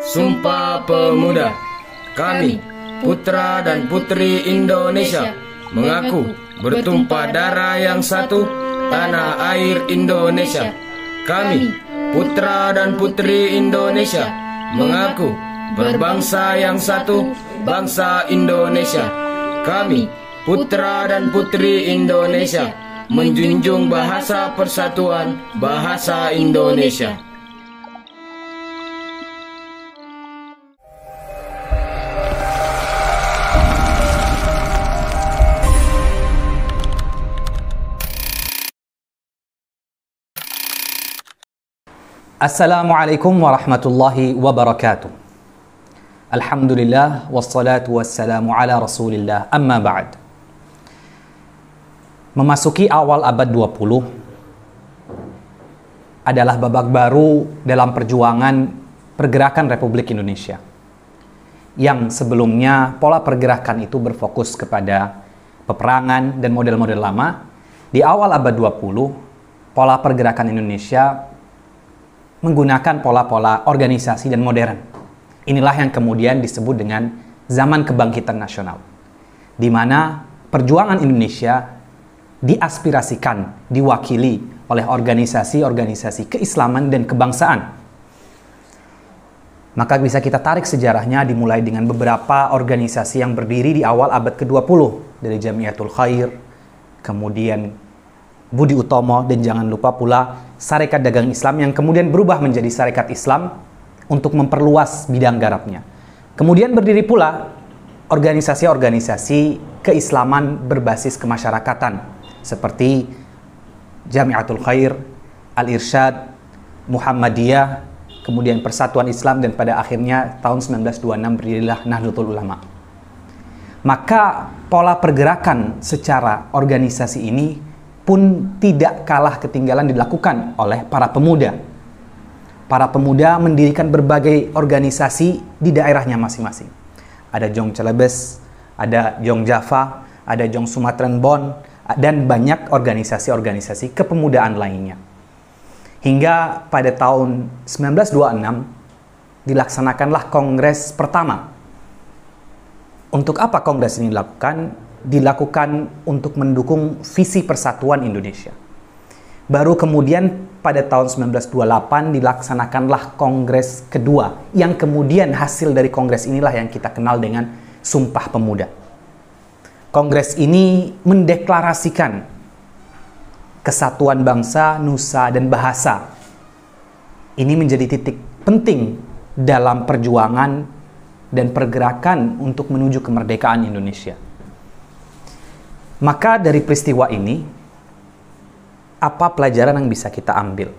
Sumpah Pemuda. Kami, putra dan putri Indonesia, mengaku bertumpah darah yang satu, tanah air Indonesia. Kami, putra dan putri Indonesia, mengaku berbangsa yang satu, bangsa Indonesia. Kami, putra dan putri Indonesia, menjunjung bahasa persatuan, bahasa Indonesia. Assalamualaikum warahmatullahi wabarakatuh. Alhamdulillah wassalatu wassalamu ala Rasulillah, amma ba'd. Memasuki awal abad 20 adalah babak baru dalam perjuangan pergerakan Republik Indonesia. Yang sebelumnya pola pergerakan itu berfokus kepada peperangan dan model-model lama. Di awal abad 20, pola pergerakan Indonesia menggunakan pola-pola organisasi dan modern. Inilah yang kemudian disebut dengan zaman kebangkitan nasional, di mana perjuangan Indonesia diaspirasikan, diwakili oleh organisasi-organisasi keislaman dan kebangsaan. Maka bisa kita tarik sejarahnya dimulai dengan beberapa organisasi yang berdiri di awal abad ke-20, dari Jamiatul Khair, kemudian Budi Utomo, dan jangan lupa pula Sarekat Dagang Islam yang kemudian berubah menjadi Sarekat Islam untuk memperluas bidang garapnya. Kemudian berdiri pula organisasi-organisasi keislaman berbasis kemasyarakatan seperti Jamiatul Khair, Al-Irsyad, Muhammadiyah, kemudian Persatuan Islam, dan pada akhirnya tahun 1926 berdirilah Nahdlatul Ulama. Maka pola pergerakan secara organisasi ini pun tidak kalah ketinggalan dilakukan oleh para pemuda. Para pemuda mendirikan berbagai organisasi di daerahnya masing-masing. Ada Jong Celebes, ada Jong Java, ada Jong Sumatran Bon, dan banyak organisasi-organisasi kepemudaan lainnya. Hingga pada tahun 1926 dilaksanakanlah kongres pertama. Untuk apa kongres ini dilakukan? Dilakukan untuk mendukung visi persatuan Indonesia. Baru kemudian pada tahun 1928 dilaksanakanlah kongres kedua, yang kemudian hasil dari kongres inilah yang kita kenal dengan Sumpah Pemuda. Kongres ini mendeklarasikan kesatuan bangsa, nusa, dan bahasa. Ini menjadi titik penting dalam perjuangan dan pergerakan untuk menuju kemerdekaan Indonesia. Maka dari peristiwa ini, apa pelajaran yang bisa kita ambil?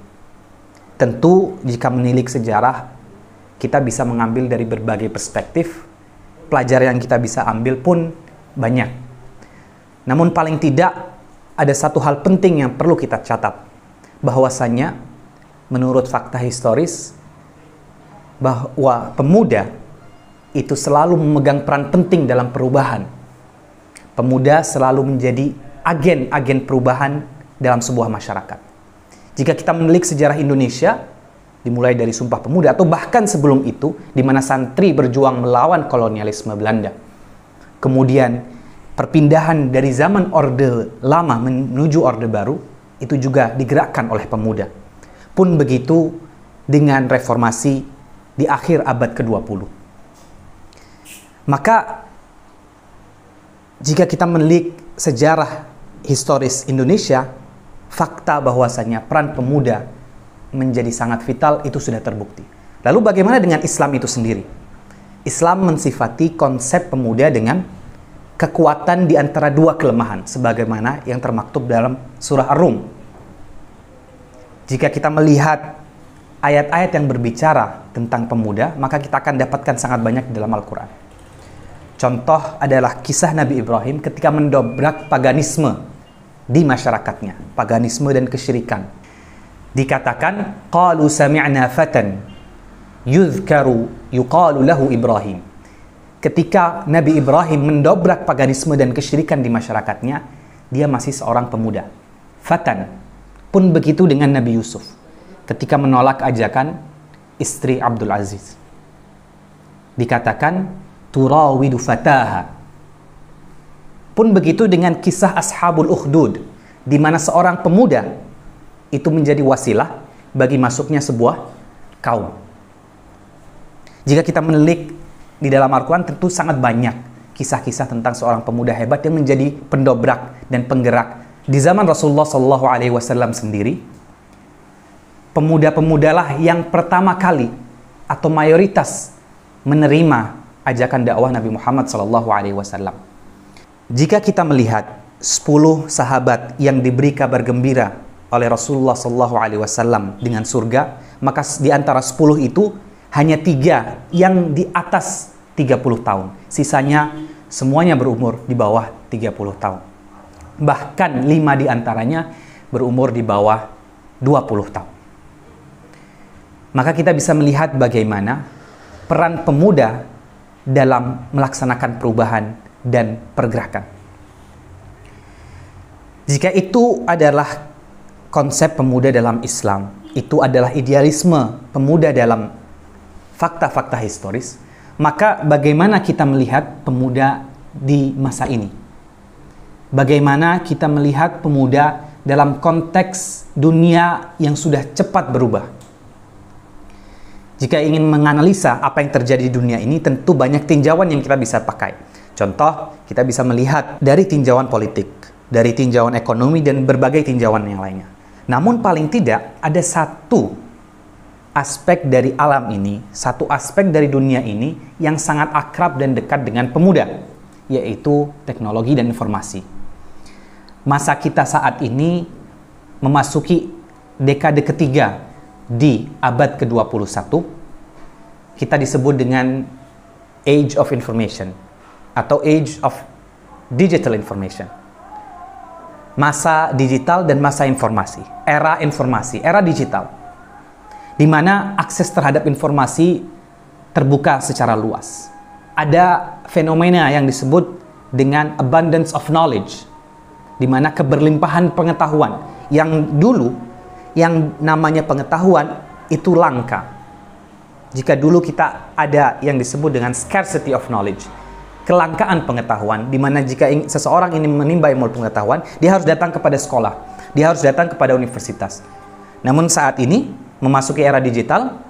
Tentu jika menilik sejarah, kita bisa mengambil dari berbagai perspektif. Pelajaran yang kita bisa ambil pun banyak. Namun paling tidak, ada satu hal penting yang perlu kita catat. Bahwasanya, menurut fakta historis, bahwa pemuda itu selalu memegang peran penting dalam perubahan. Pemuda selalu menjadi agen-agen perubahan dalam sebuah masyarakat. Jika kita menilik sejarah Indonesia, dimulai dari Sumpah Pemuda, atau bahkan sebelum itu, di mana santri berjuang melawan kolonialisme Belanda. Kemudian, perpindahan dari zaman Orde Lama menuju Orde Baru, itu juga digerakkan oleh pemuda. Pun begitu dengan reformasi di akhir abad ke-20. Maka, jika kita menilik sejarah historis Indonesia, fakta bahwasanya peran pemuda menjadi sangat vital itu sudah terbukti. Lalu bagaimana dengan Islam itu sendiri? Islam mensifati konsep pemuda dengan kekuatan di antara dua kelemahan, sebagaimana yang termaktub dalam surah Ar-Rum. Jika kita melihat ayat-ayat yang berbicara tentang pemuda, maka kita akan dapatkan sangat banyak di dalam Al-Quran. Contoh adalah kisah Nabi Ibrahim ketika mendobrak paganisme di masyarakatnya, paganisme dan kesyirikan. Dikatakan, qalu sami'na fatan yuzkaru yuqalu lahu Ibrahim. Ketika Nabi Ibrahim mendobrak paganisme dan kesyirikan di masyarakatnya, dia masih seorang pemuda. Fatan. Pun begitu dengan Nabi Yusuf ketika menolak ajakan istri Abdul Aziz. dikatakan turawidu fataha. Pun begitu dengan kisah Ashabul Ukhdud, di mana seorang pemuda itu menjadi wasilah bagi masuknya sebuah kaum. Jika kita menilik di dalam Al-Quran, tentu sangat banyak kisah-kisah tentang seorang pemuda hebat yang menjadi pendobrak dan penggerak. Di zaman Rasulullah SAW sendiri, pemuda-pemudalah yang pertama kali atau mayoritas menerima ajakan dakwah Nabi Muhammad SAW. Jika kita melihat 10 sahabat yang diberi kabar gembira oleh Rasulullah SAW dengan surga, maka di antara 10 itu hanya 3 yang di atas 30 tahun. Sisanya semuanya berumur di bawah 30 tahun. Bahkan 5 di antaranya berumur di bawah 20 tahun. Maka kita bisa melihat bagaimana peran pemuda dalam melaksanakan perubahan dan pergerakan. Jika itu adalah konsep pemuda dalam Islam, itu adalah idealisme pemuda dalam fakta-fakta historis, maka bagaimana kita melihat pemuda di masa ini? Bagaimana kita melihat pemuda dalam konteks dunia yang sudah cepat berubah? Jika ingin menganalisa apa yang terjadi di dunia ini, tentu banyak tinjauan yang kita bisa pakai. Contoh, kita bisa melihat dari tinjauan politik, dari tinjauan ekonomi, dan berbagai tinjauan yang lainnya. Namun paling tidak ada satu aspek dari alam ini, satu aspek dari dunia ini yang sangat akrab dan dekat dengan pemuda, yaitu teknologi dan informasi. Masa kita saat ini memasuki dekade ketiga di abad ke-21, kita disebut dengan Age of Information atau Age of Digital Information. Masa digital dan masa informasi, era digital, di mana akses terhadap informasi terbuka secara luas. Ada fenomena yang disebut dengan abundance of knowledge, di mana keberlimpahan pengetahuan. Yang dulu, yang namanya pengetahuan itu langka. Jika dulu kita ada yang disebut dengan scarcity of knowledge, kelangkaan pengetahuan, di mana jika seseorang ingin menimba ilmu pengetahuan, dia harus datang kepada sekolah, dia harus datang kepada universitas. Namun saat ini, memasuki era digital,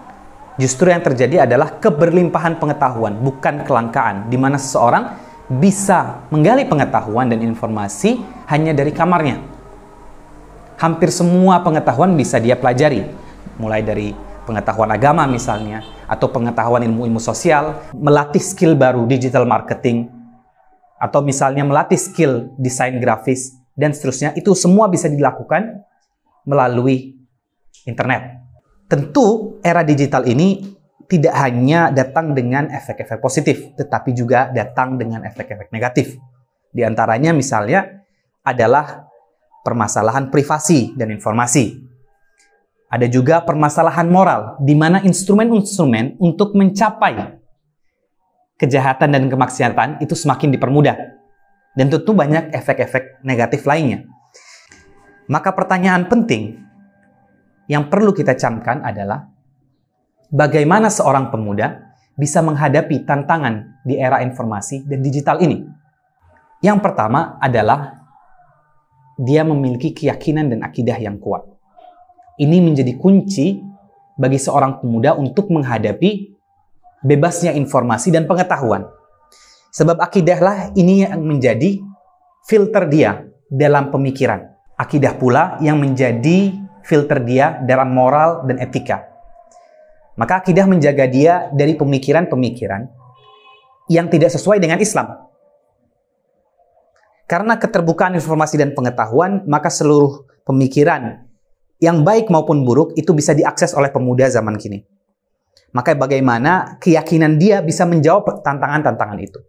justru yang terjadi adalah keberlimpahan pengetahuan, bukan kelangkaan, di mana seseorang bisa menggali pengetahuan dan informasi hanya dari kamarnya. Hampir semua pengetahuan bisa dia pelajari, mulai dari pengetahuan agama misalnya, atau pengetahuan ilmu-ilmu sosial, melatih skill baru digital marketing, atau misalnya melatih skill desain grafis, dan seterusnya. Itu semua bisa dilakukan melalui internet. Tentu era digital ini tidak hanya datang dengan efek-efek positif, tetapi juga datang dengan efek-efek negatif. Di antaranya misalnya adalah permasalahan privasi dan informasi. Ada juga permasalahan moral, di mana instrumen-instrumen untuk mencapai kejahatan dan kemaksiatan itu semakin dipermudah. Dan tentu banyak efek-efek negatif lainnya. Maka pertanyaan penting yang perlu kita camkan adalah bagaimana seorang pemuda bisa menghadapi tantangan di era informasi dan digital ini. Yang pertama adalah dia memiliki keyakinan dan akidah yang kuat. Ini menjadi kunci bagi seorang pemuda untuk menghadapi bebasnya informasi dan pengetahuan. Sebab akidahlah ini yang menjadi filter dia dalam pemikiran. Akidah pula yang menjadi filter dia dalam moral dan etika. Maka akidah menjaga dia dari pemikiran-pemikiran yang tidak sesuai dengan Islam. Karena keterbukaan informasi dan pengetahuan, maka seluruh pemikiran yang baik maupun buruk itu bisa diakses oleh pemuda zaman kini. Maka bagaimana keyakinan dia bisa menjawab tantangan-tantangan itu.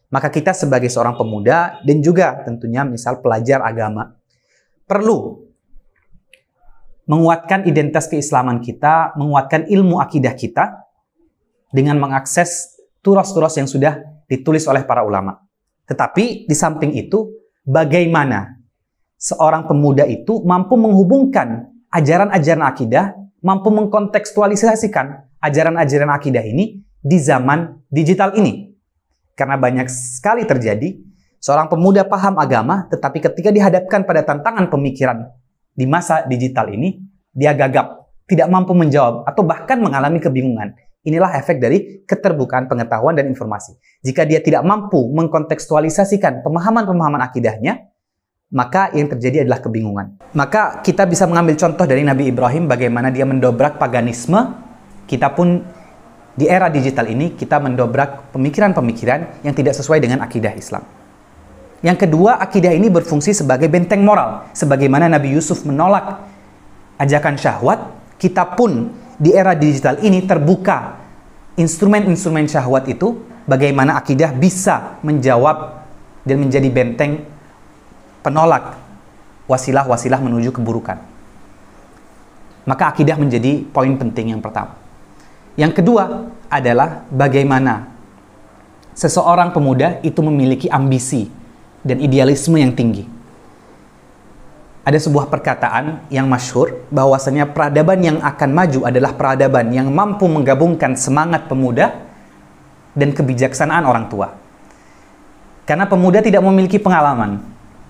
Maka kita sebagai seorang pemuda dan juga tentunya misal pelajar agama perlu menguatkan identitas keislaman kita, menguatkan ilmu akidah kita dengan mengakses turas-turas yang sudah ditulis oleh para ulama. Tetapi di samping itu, bagaimana seorang pemuda itu mampu menghubungkan ajaran-ajaran akidah, mampu mengkontekstualisasikan ajaran-ajaran akidah ini di zaman digital ini. Karena banyak sekali terjadi, seorang pemuda paham agama, tetapi ketika dihadapkan pada tantangan pemikiran di masa digital ini, dia gagap, tidak mampu menjawab, atau bahkan mengalami kebingungan. Inilah efek dari keterbukaan pengetahuan dan informasi. Jika dia tidak mampu mengkontekstualisasikan pemahaman-pemahaman akidahnya, maka yang terjadi adalah kebingungan. Maka kita bisa mengambil contoh dari Nabi Ibrahim bagaimana dia mendobrak paganisme. Kita pun di era digital ini, kita mendobrak pemikiran-pemikiran yang tidak sesuai dengan akidah Islam. Yang kedua, akidah ini berfungsi sebagai benteng moral. Sebagaimana Nabi Yusuf menolak ajakan syahwat, kita pun di era digital ini terbuka instrumen-instrumen syahwat itu, bagaimana akidah bisa menjawab dan menjadi benteng penolak wasilah-wasilah menuju keburukan. Maka akidah menjadi poin penting yang pertama. Yang kedua adalah bagaimana seseorang pemuda itu memiliki ambisi dan idealisme yang tinggi. Ada sebuah perkataan yang masyhur bahwasanya peradaban yang akan maju adalah peradaban yang mampu menggabungkan semangat pemuda dan kebijaksanaan orang tua. Karena pemuda tidak memiliki pengalaman,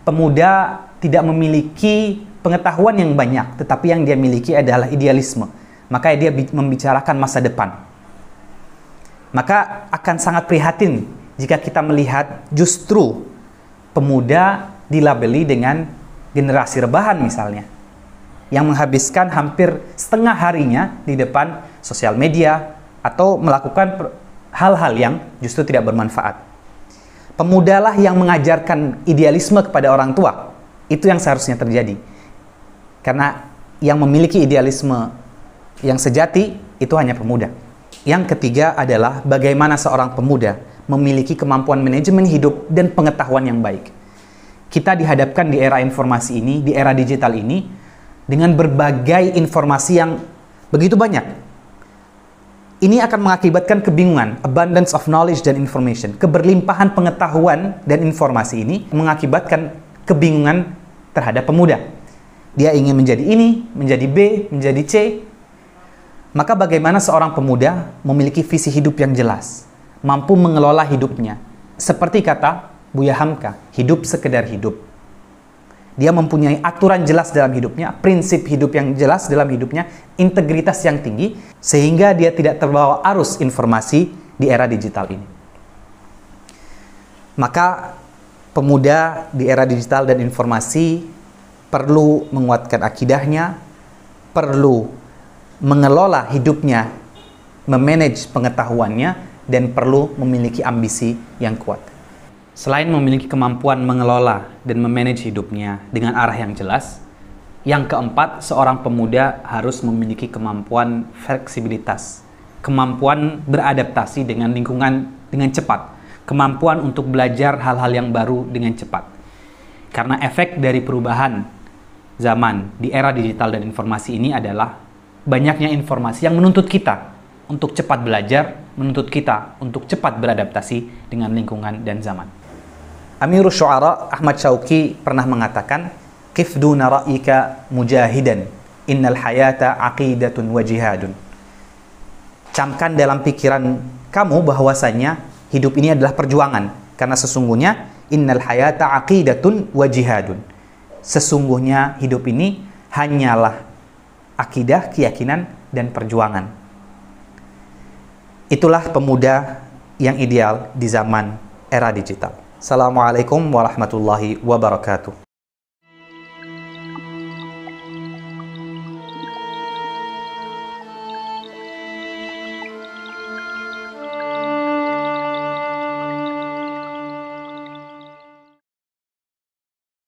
pemuda tidak memiliki pengetahuan yang banyak, tetapi yang dia miliki adalah idealisme. Maka dia membicarakan masa depan. Maka akan sangat prihatin jika kita melihat justru pemuda dilabeli dengan generasi rebahan misalnya, yang menghabiskan hampir setengah harinya di depan sosial media atau melakukan hal-hal yang justru tidak bermanfaat. Pemudalah yang mengajarkan idealisme kepada orang tua. Itu yang seharusnya terjadi. Karena yang memiliki idealisme yang sejati itu hanya pemuda. Yang ketiga adalah bagaimana seorang pemuda memiliki kemampuan manajemen hidup dan pengetahuan yang baik. Kita dihadapkan di era informasi ini, di era digital ini, dengan berbagai informasi yang begitu banyak. Ini akan mengakibatkan kebingungan, abundance of knowledge dan information. Keberlimpahan pengetahuan dan informasi ini mengakibatkan kebingungan terhadap pemuda. Dia ingin menjadi ini, menjadi B, menjadi C. Maka bagaimana seorang pemuda memiliki visi hidup yang jelas, mampu mengelola hidupnya. Seperti kata Buya Hamka, hidup sekedar hidup. Dia mempunyai aturan jelas dalam hidupnya, prinsip hidup yang jelas dalam hidupnya, integritas yang tinggi, sehingga dia tidak terbawa arus informasi di era digital ini. Maka pemuda di era digital dan informasi perlu menguatkan akidahnya, perlu mengelola hidupnya, memanage pengetahuannya, dan perlu memiliki ambisi yang kuat. Selain memiliki kemampuan mengelola dan memanage hidupnya dengan arah yang jelas, yang keempat, seorang pemuda harus memiliki kemampuan fleksibilitas, kemampuan beradaptasi dengan lingkungan dengan cepat, kemampuan untuk belajar hal-hal yang baru dengan cepat. Karena efek dari perubahan zaman di era digital dan informasi ini adalah banyaknya informasi yang menuntut kita untuk cepat belajar, menuntut kita untuk cepat beradaptasi dengan lingkungan dan zaman. Amirul Syu'ara Ahmad Syauqi pernah mengatakan, "Qif duna ra'yika mujahidan, innal hayata aqidatun wa jihadun." Camkan dalam pikiran kamu bahwasanya hidup ini adalah perjuangan, karena sesungguhnya innal hayata aqidatun wa jihadun. Sesungguhnya hidup ini hanyalah akidah, keyakinan, dan perjuangan. Itulah pemuda yang ideal di zaman era digital. Assalamualaikum warahmatullahi wabarakatuh.